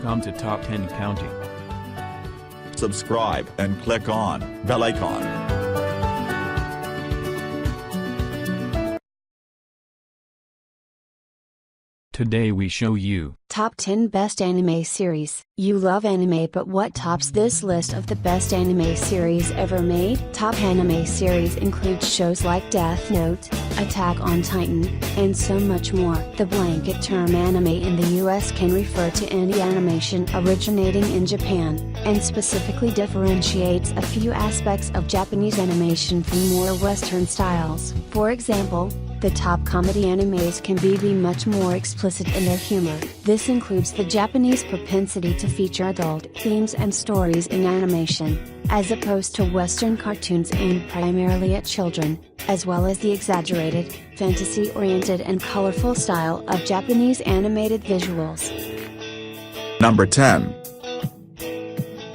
Welcome to Top 10 Counting. Subscribe and click on bell icon. Today we show you Top 10 Best Anime Series. You love anime, but what tops this list of the best anime series ever made? Top anime series include shows like Death Note, Attack on Titan, and so much more. The blanket term anime in the US can refer to any animation originating in Japan, and specifically differentiates a few aspects of Japanese animation from more Western styles. For example, the top comedy animes can be much more explicit in their humor. This includes the Japanese propensity to feature adult themes and stories in animation, as opposed to Western cartoons aimed primarily at children, as well as the exaggerated, fantasy-oriented and colorful style of Japanese animated visuals. Number 10.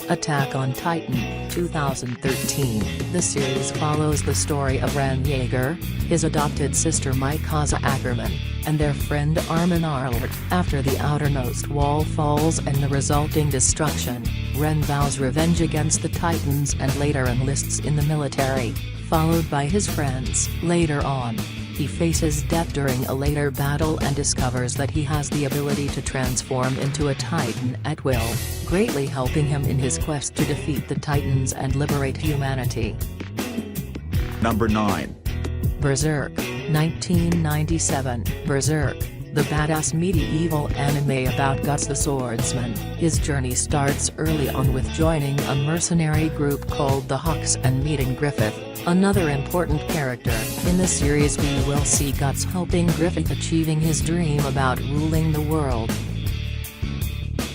Attack on Titan, 2013. The series follows the story of Ren Yeager, his adopted sister Mikasa Ackerman, and their friend Armin Arlert. After the outermost wall falls and the resulting destruction, Ren vows revenge against the Titans and later enlists in the military, followed by his friends. Later on, he faces death during a later battle and discovers that he has the ability to transform into a Titan at will, greatly helping him in his quest to defeat the Titans and liberate humanity. Number 9. Berserk, 1997. Berserk, the badass medieval anime about Guts the Swordsman. His journey starts early on with joining a mercenary group called the Hawks and meeting Griffith, another important character. In the series we will see Guts helping Griffith achieving his dream about ruling the world.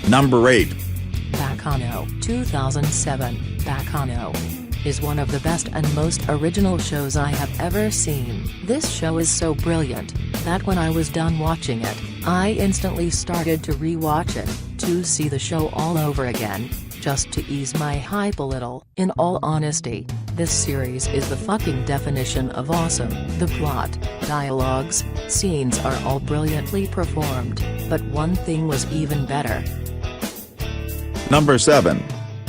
Number 8. Bakano, 2007. Bakano is one of the best and most original shows I have ever seen. This show is so brilliant, that when I was done watching it, I instantly started to re-watch it, to see the show all over again, just to ease my hype a little. In all honesty, this series is the fucking definition of awesome. The plot, dialogues, scenes are all brilliantly performed, but one thing was even better. Number 7.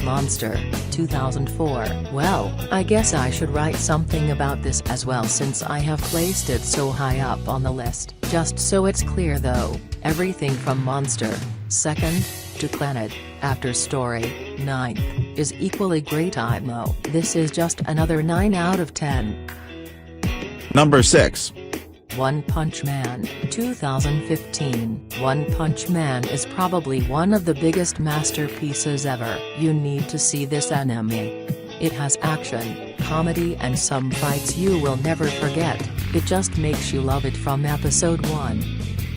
Monster, 2004. Well, I guess I should write something about this as well since I have placed it so high up on the list. Just so it's clear though, everything from Monster, 2nd, to Clannad, after story, 9th, is equally great. IMO. This is just another 9 out of 10. Number 6. One Punch Man, 2015. One Punch Man is probably one of the biggest masterpieces ever. You need to see this anime. It has action, comedy and some fights you will never forget. It just makes you love it from episode 1.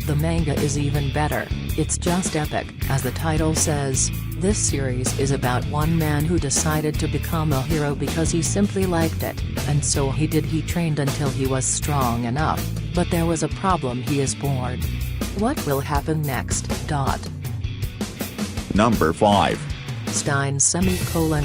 The manga is even better, it's just epic. As the title says, this series is about one man who decided to become a hero because he simply liked it, and so he did. He trained until he was strong enough, but there was a problem. He is bored. What will happen next? Number 5. Steins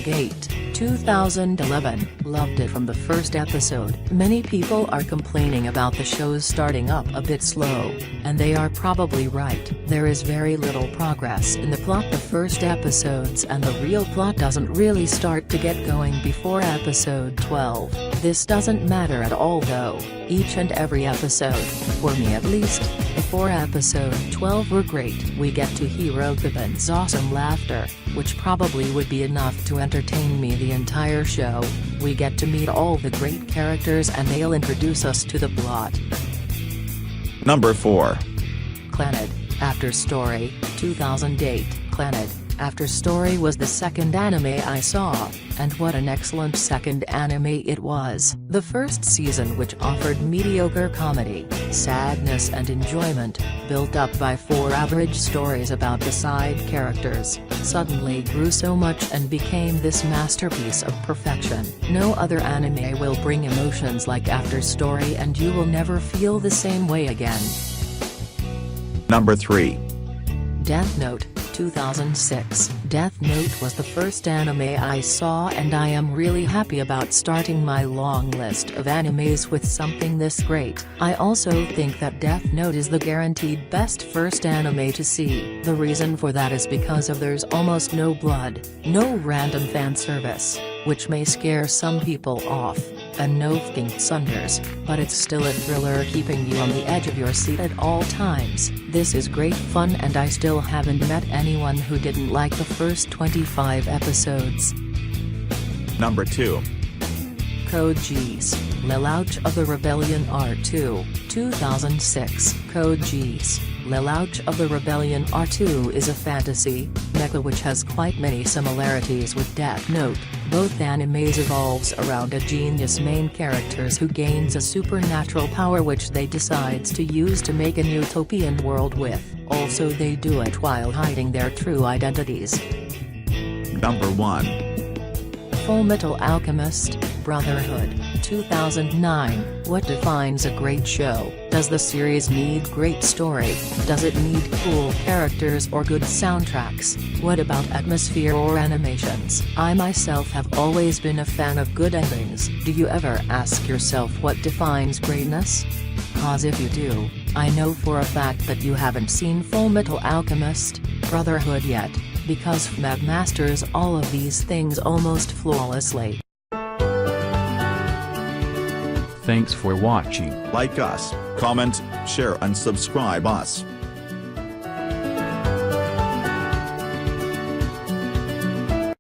Gate, 2011. Loved it from the first episode. Many people are complaining about the show's starting up a bit slow, and they are probably right. There is very little progress in the plot the first episodes, and the real plot doesn't really start to get going before episode 12. This doesn't matter at all though. Each and every episode, for me at least, before episode 12 were great. We get to hear Okuben's awesome laughter, which probably would be enough to entertain me the entire show. We get to meet all the great characters and they'll introduce us to the plot. Number 4. Clannad, After Story, 2008. Clannad, After Story was the second anime I saw, and what an excellent second anime it was. The first season, which offered mediocre comedy, sadness and enjoyment, built up by 4 average stories about the side characters, suddenly grew so much and became this masterpiece of perfection. No other anime will bring emotions like After Story, and you will never feel the same way again. Number 3. Death Note, 2006. Death Note was the first anime I saw, and I am really happy about starting my long list of animes with something this great. I also think that Death Note is the guaranteed best first anime to see. The reason for that is because there's almost no blood, no random fan service, which may scare some people off, and no f***ing tsunders, but it's still a thriller keeping you on the edge of your seat at all times. This is great fun, and I still haven't met anyone who didn't like the first 25 episodes. Number 2. Code Geass, Lelouch of the Rebellion R2, 2006. Code Geass, Lelouch of the Rebellion R2 is a fantasy mecha which has quite many similarities with Death Note. Both animes evolves around a genius main characters who gains a supernatural power which they decides to use to make an utopian world with. Also they do it while hiding their true identities. Number 1. Fullmetal Alchemist, Brotherhood, 2009. What defines a great show? Does the series need great story? Does it need cool characters or good soundtracks? What about atmosphere or animations? I myself have always been a fan of good endings. Do you ever ask yourself what defines greatness? Cause if you do, I know for a fact that you haven't seen Fullmetal Alchemist, Brotherhood yet, because FMAG masters all of these things almost flawlessly. Thanks for watching. Like us, comment, share and subscribe us.